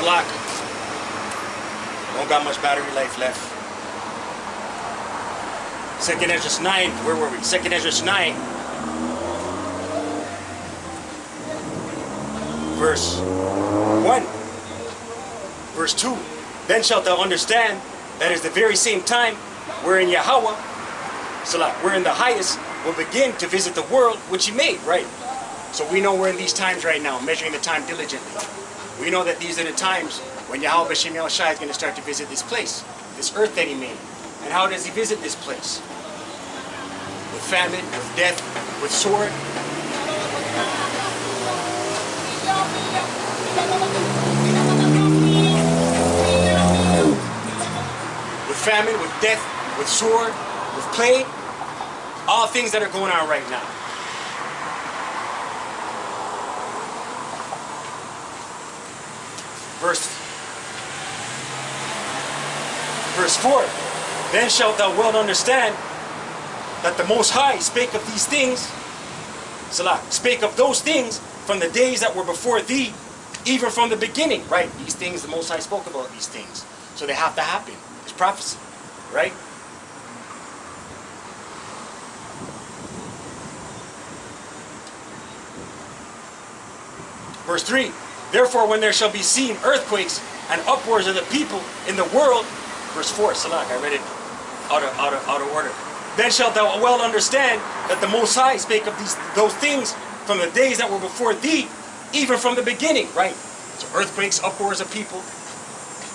Salak. Don't got much battery life left. 2nd Ezra 9, where were we? 2nd Ezra 9, verse 1. Verse 2. Then shalt thou understand that is the very same time wherein Yahawah, Salah, wherein the highest will begin to visit the world which he made, right? So we know we're in these times right now, measuring the time diligently. We know that these are the times when Yahawah Yahawashi is going to start to visit this place, this earth that he made. And how does he visit this place? With famine, with death, with sword. With famine, with death, with sword, with plague. All things that are going on right now. Verse 4. Then shalt thou well understand that the Most High spake of these things, Salah, spake of those things from the days that were before thee, even from the beginning, right? These things, the Most High spoke about these things. So they have to happen. It's prophecy, right? Verse 3. Therefore, when there shall be seen earthquakes and upwards of the people in the world, verse 4, Salak, I read it out of order. Then shalt thou well understand that the Most High spake of those things from the days that were before thee, even from the beginning, right? So earthquakes, upwards of people,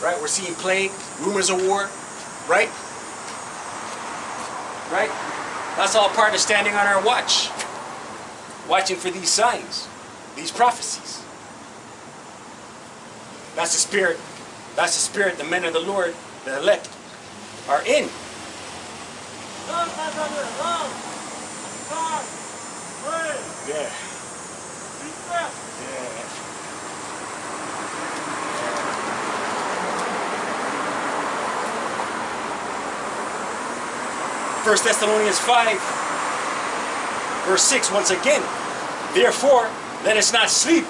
right? We're seeing plague, rumors of war, right? Right? That's all part of standing on our watch, watching for these signs, these prophecies. That's the spirit. That's the spirit the men of the Lord, the elect, are in. Yeah. Yeah. 1 Thessalonians 5, verse 6, once again. Therefore, let us not sleep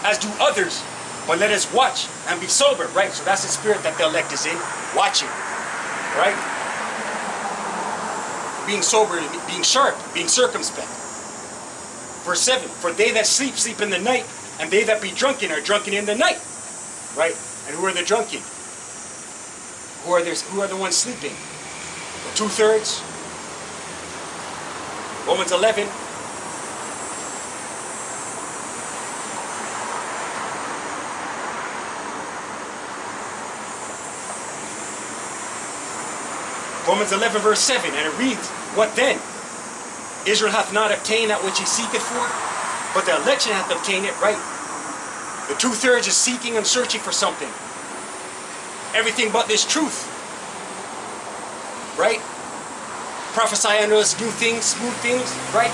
as do others, but let us watch and be sober, right? So that's the spirit that the elect is in, watching, right? Being sober, being sharp, being circumspect. Verse 7, for they that sleep, sleep in the night, and they that be drunken are drunken in the night, right? And who are the drunken? Who are the ones sleeping? The 2/3. Romans 11. Romans 11 verse 7, and it reads, what then? Israel hath not obtained that which he seeketh for, but the election hath obtained it, right? The 2/3 is seeking and searching for something. Everything but this truth, right? Prophesy unto us new things, smooth things, right?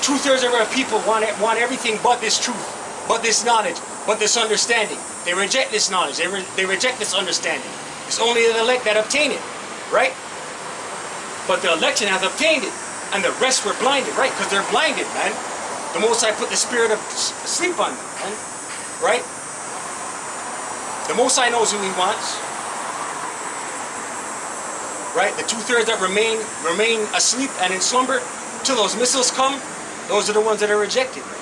2/3 of our people want everything but this truth, but this knowledge, but this understanding. They reject this knowledge, they reject this understanding. It's only the elect that obtain it, right? But the election hath obtained it, and the rest were blinded, right? Because they're blinded, man. The Most High put the spirit of sleep on them, man. Right? The Most High knows who he wants. Right? The 2/3 that remain asleep and in slumber till those missiles come, those are the ones that are rejected. Right?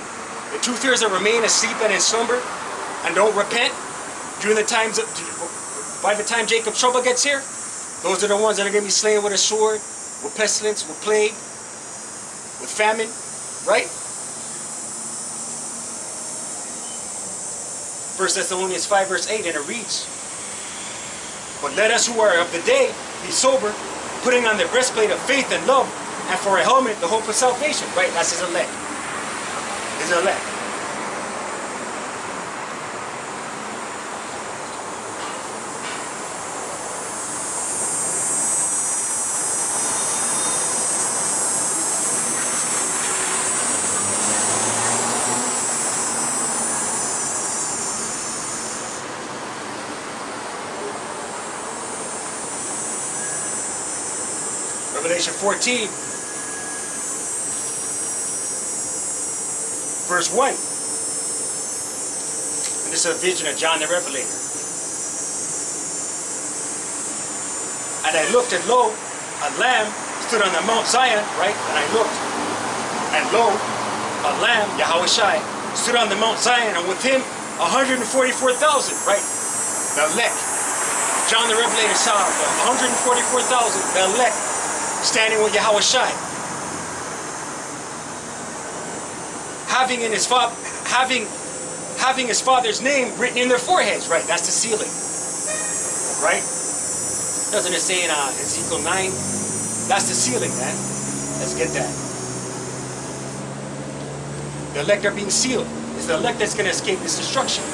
The 2/3 that remain asleep and in slumber and don't repent during the times of, by the time Jacob's trouble gets here, those are the ones that are going to be slain with a sword, with pestilence, with plague, with famine, right? 1 Thessalonians 5 verse 8, and it reads, but let us who are of the day be sober, putting on the breastplate of faith and love, and for a helmet the hope of salvation, right? That's his elect. His elect. Revelation 14, verse 1. And this is a vision of John the Revelator. And I looked, and lo, a lamb stood on the Mount Zion, right? And I looked, and lo, a lamb, Yahawashi, stood on the Mount Zion, and with him 144,000, right? The elect. John the Revelator saw the 144,000, the elect, standing with Yahawashi, having his father's name written in their foreheads, right? That's the sealing, right? Doesn't it say in Ezekiel 9? That's the sealing, man. Let's get that. The elect are being sealed. It's the elect that's going to escape this destruction.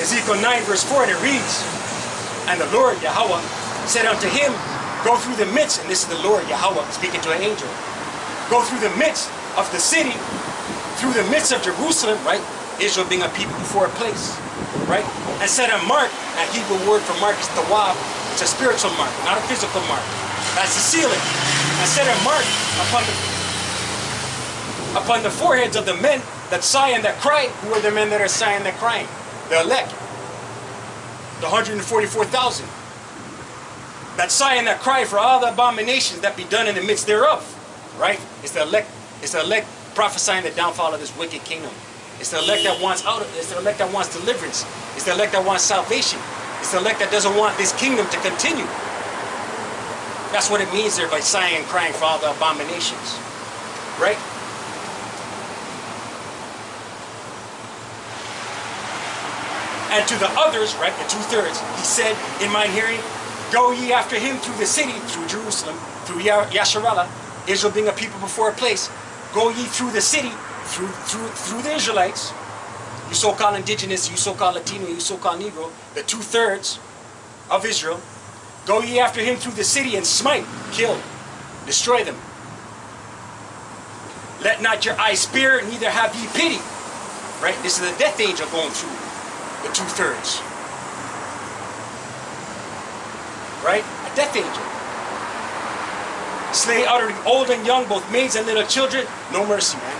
Ezekiel 9 verse 4, and it reads, and the Lord, Yahawah, said unto him, go through the midst, and this is the Lord, Yahawah, speaking to an angel, go through the midst of the city, through the midst of Jerusalem, right? Israel being a people before a place, right? And set a mark, a Hebrew word for mark is tawab. It's a spiritual mark, not a physical mark. That's the sealing. And set a mark upon the foreheads of the men that sigh and that cry. Who are the men that are sighing and that crying? The elect. The 144,000. That sigh and that cry for all the abominations that be done in the midst thereof. Right? It's the elect. It's the elect prophesying the downfall of this wicked kingdom. It's the elect that wants it's the elect that wants deliverance. It's the elect that wants salvation. It's the elect that doesn't want this kingdom to continue. That's what it means there by sighing and crying for all the abominations. Right? And to the others, right, the 2/3, he said, in mine hearing, go ye after him through the city, through Jerusalem, through Yasharallah, Israel being a people before a place. Go ye through the city, through the Israelites, you so-called indigenous, you so-called Latino, you so-called Negro, the 2/3 of Israel. Go ye after him through the city and smite, kill, destroy them. Let not your eyes spare, neither have ye pity. Right? This is the death angel going through the 2/3. Right? A death angel. Slay utterly old and young, both maids and little children. No mercy, man.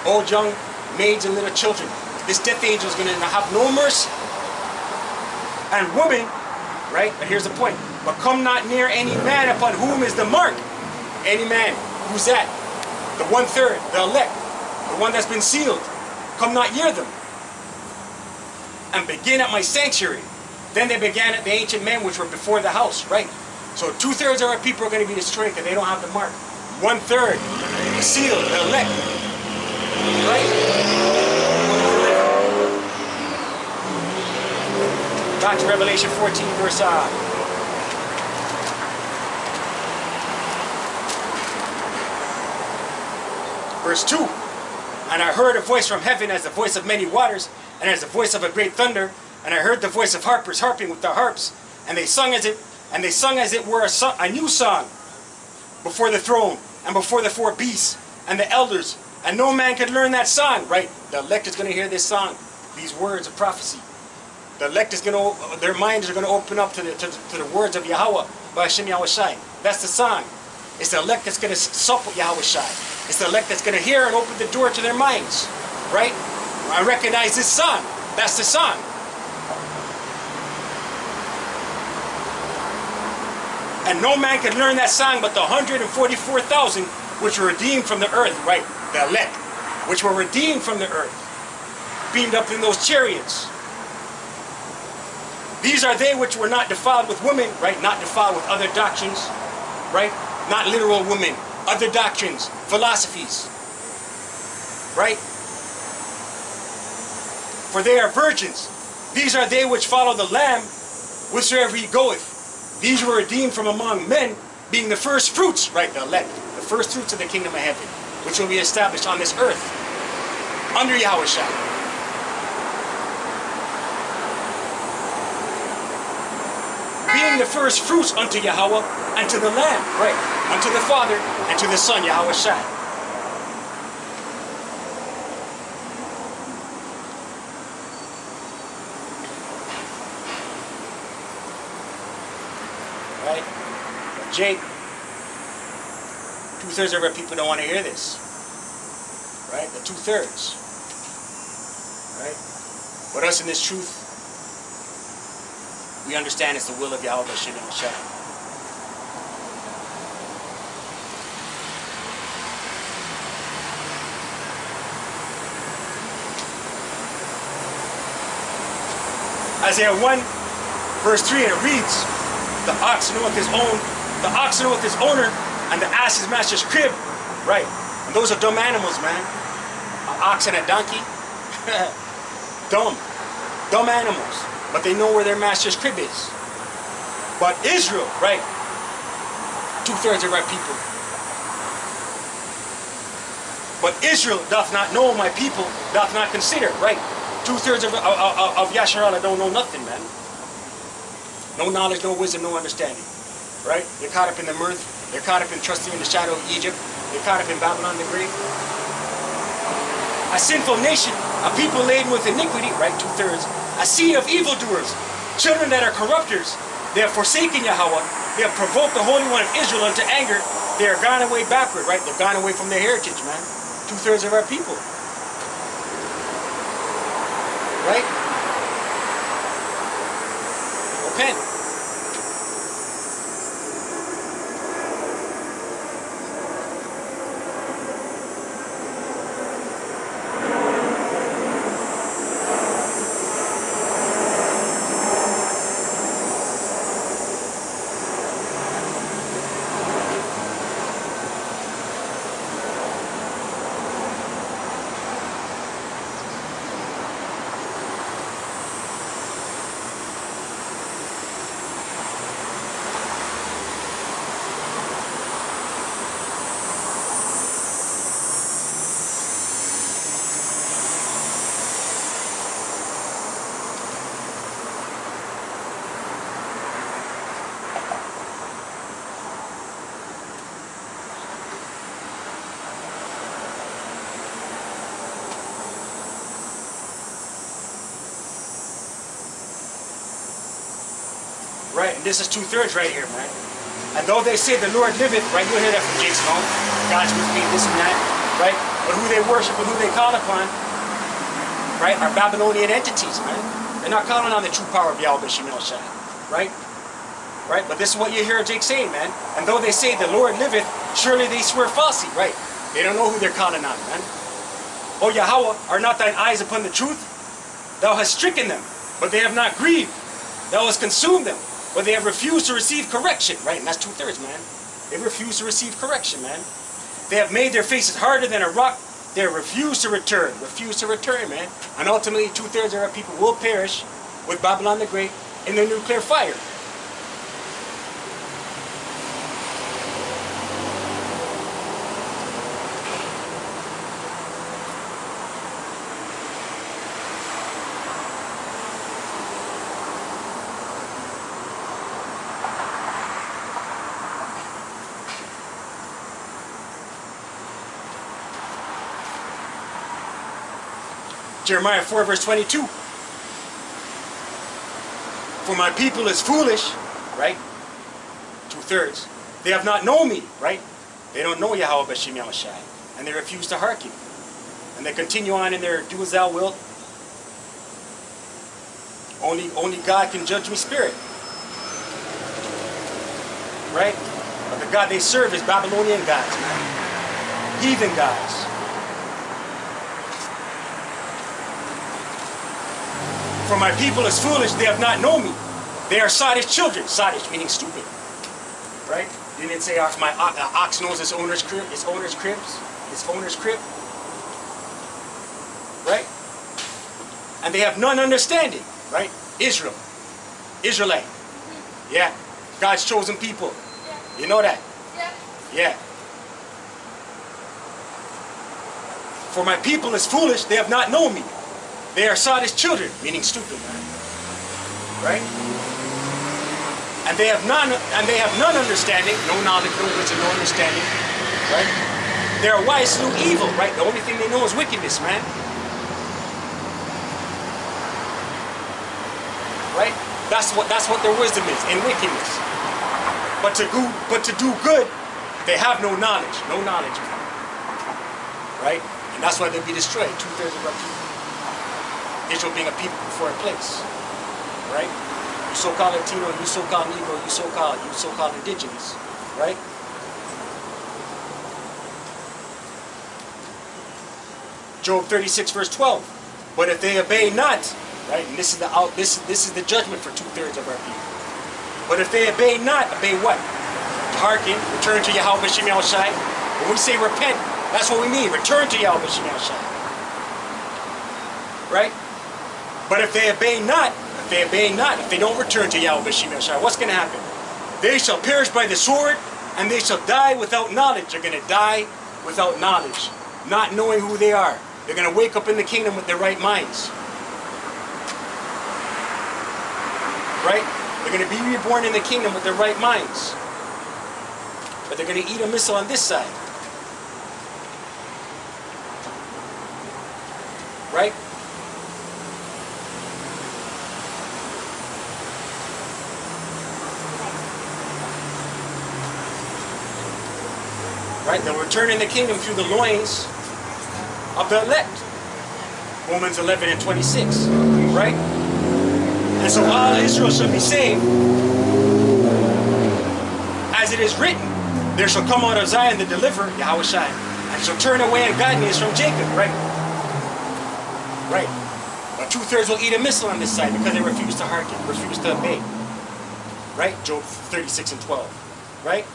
Old, young, maids and little children. This death angel is going to have no mercy. And women, right? But here's the point. But come not near any man upon whom is the mark. Any man. Who's that? The 1/3, the elect. The one that's been sealed. Come not near them. And begin at my sanctuary. Then they began at the ancient men which were before the house, right? So 2/3 of our people are going to be destroyed because they don't have the mark. 1/3, the sealed, the elect. Right? Back to Revelation 14, verse Verse 2. And I heard a voice from heaven as the voice of many waters, and as the voice of a great thunder, and I heard the voice of harpers harping with their harps, and they sung as it were a new song before the throne and before the 4 beasts and the elders, and no man could learn that song. Right? The elect is going to hear this song, these words of prophecy. The elect is going to, their minds are going to open up to the words of Yahawah, Bahasham Yahawashi. That's the song. It's the elect that's going to sup with Yahawashi. It's the elect that's going to hear and open the door to their minds. Right? I recognize this song. That's the song. And no man can learn that song but the 144,000 which were redeemed from the earth. Right? The elect. Which were redeemed from the earth. Beamed up in those chariots. These are they which were not defiled with women. Right? Not defiled with other doctrines. Right? Not literal women. Other doctrines. Philosophies. Right? For they are virgins. These are they which follow the Lamb whithersoever he goeth. These were redeemed from among men, being the first fruits, right, the elect, the first fruits of the kingdom of heaven, which will be established on this earth, under Yahawashi. Being the first fruits unto Yahawah and to the Lamb, right, unto the Father and to the Son, Yahawashi. Right? But Jake, 2/3 of our people don't want to hear this. Right? The 2/3. right? But us in this truth, we understand it's the will of Yahawashi. Isaiah 1, verse 3, and it reads, the ox knoweth his owner, and the ass his master's crib. Right. And those are dumb animals, man. An ox and a donkey. Dumb animals. But they know where their master's crib is. But Israel, right, 2/3 of our people. But Israel doth not know, my people doth not consider, right? 2/3 of Yasharallah don't know nothing, man. No knowledge, no wisdom, no understanding. Right? They're caught up in the mirth. They're caught up in trusting in the shadow of Egypt. They're caught up in Babylon the Great. A sinful nation, a people laden with iniquity, right? 2/3. A seed of evildoers, children that are corrupters. They have forsaken Yahawah. They have provoked the Holy One of Israel into anger. They are gone away backward, right? They've gone away from their heritage, man. 2/3 of our people. Right? Repent. Right, and this is 2/3 right here, man. And though they say the Lord liveth, right, you'll hear that from Jake's home. God's with me, this and that, right? But who they worship and who they call upon, right, are Babylonian entities, man. They're not calling on the true power of Yahawashi, right? Right, but this is what you hear Jake saying, man. And though they say the Lord liveth, surely they swear falsely, right? They don't know who they're calling on, man. O Yahawah, are not thine eyes upon the truth? Thou hast stricken them, but they have not grieved. Thou hast consumed them, but they have refused to receive correction, right? And that's 2/3, man. They refuse to receive correction, man. They have made their faces harder than a rock. They refuse to return, man. And ultimately, 2/3 of our people will perish with Babylon the Great in the nuclear fire. Jeremiah 4, verse 22. For my people is foolish, right? 2/3. They have not known me, right? They don't know Yahawah B'Shem Yahawashi. And they refuse to hearken. And they continue on in their do as thou wilt. Only God can judge me spirit. Right? But the God they serve is Babylonian gods, man. Heathen gods. For my people is foolish, they have not known me. They are sottish children. Sottish meaning stupid. Right? Didn't it say my ox knows its owner's crib? Its owner's cribs? Its owner's crib? Right? And they have none understanding. Right? Israel. Israelite. Yeah. God's chosen people. You know that? Yeah. For my people is foolish, they have not known me. They are sottish children, meaning stupid, man. Right? And they have none understanding, no knowledge, no wisdom, no understanding. Right? They are wise through evil, right? The only thing they know is wickedness, man. Right? That's what their wisdom is, in wickedness. But to do good, they have no knowledge. No knowledge of it. Right? And that's why they'll be destroyed. 2/3 of our people. Israel being a people before a place. Right? You so-called Latino, you so-called Negro, you so-called indigenous. Right? Job 36 verse 12. But if they obey not, right, and this is the judgment for 2/3 of our people. But if they obey not, obey what? Hearken, return to Yahawashi. When we say repent, that's what we mean. Return to Yahawashi. Right? But if they obey not, if they don't return to Yahawashi, what's going to happen? They shall perish by the sword, and they shall die without knowledge. They're going to die without knowledge, not knowing who they are. They're going to wake up in the kingdom with their right minds. Right? They're going to be reborn in the kingdom with their right minds. But they're going to eat a missile on this side. Right? Right? They'll return in the kingdom through the loins of the elect. Romans 11 and 26. Right? And so all Israel shall be saved. As it is written, there shall come out of Zion the deliverer, Yahawashi, and shall turn away ungodliness from Jacob. Right? Right. But 2/3 will eat a missile on this side because they refuse to hearken, refuse to obey. Right? Job 36 and 12. Right?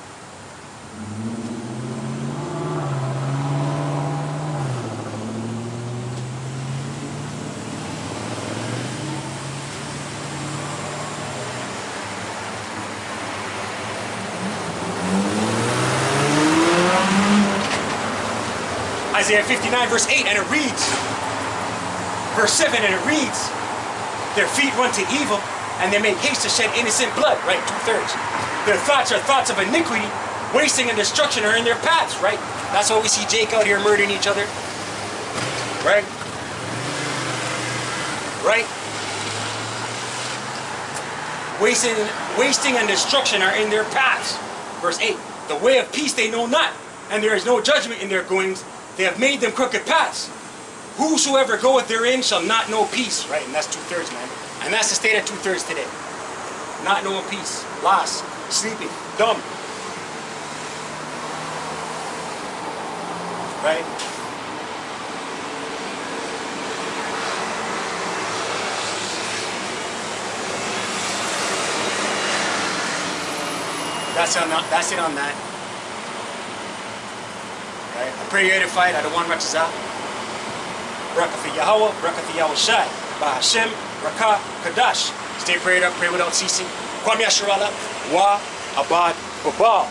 Isaiah 59 verse 8, and it reads, verse 7, and it reads, their feet run to evil, and they make haste to shed innocent blood, right, 2/3. Their thoughts are thoughts of iniquity, wasting and destruction are in their paths, right? That's why we see Jake out here murdering each other, right? Right? Wasting and destruction are in their paths. Verse 8, the way of peace they know not, and there is no judgment in their goings. They have made them crooked paths. Whosoever goeth therein shall not know peace. Right, and that's 2/3, man. And that's the state of 2/3 today. Not knowing peace. Lost. Sleeping. Dumb. Right? That's it on that. Right? I pray you're edified. I don't want Rawcha. Barak for Yahawah, Barak for Yahawashi, Bahasham, Rawcha, Qadash. Stay prayed up, pray without ceasing. Kwam Yasharala, Wa, Abad, Babal.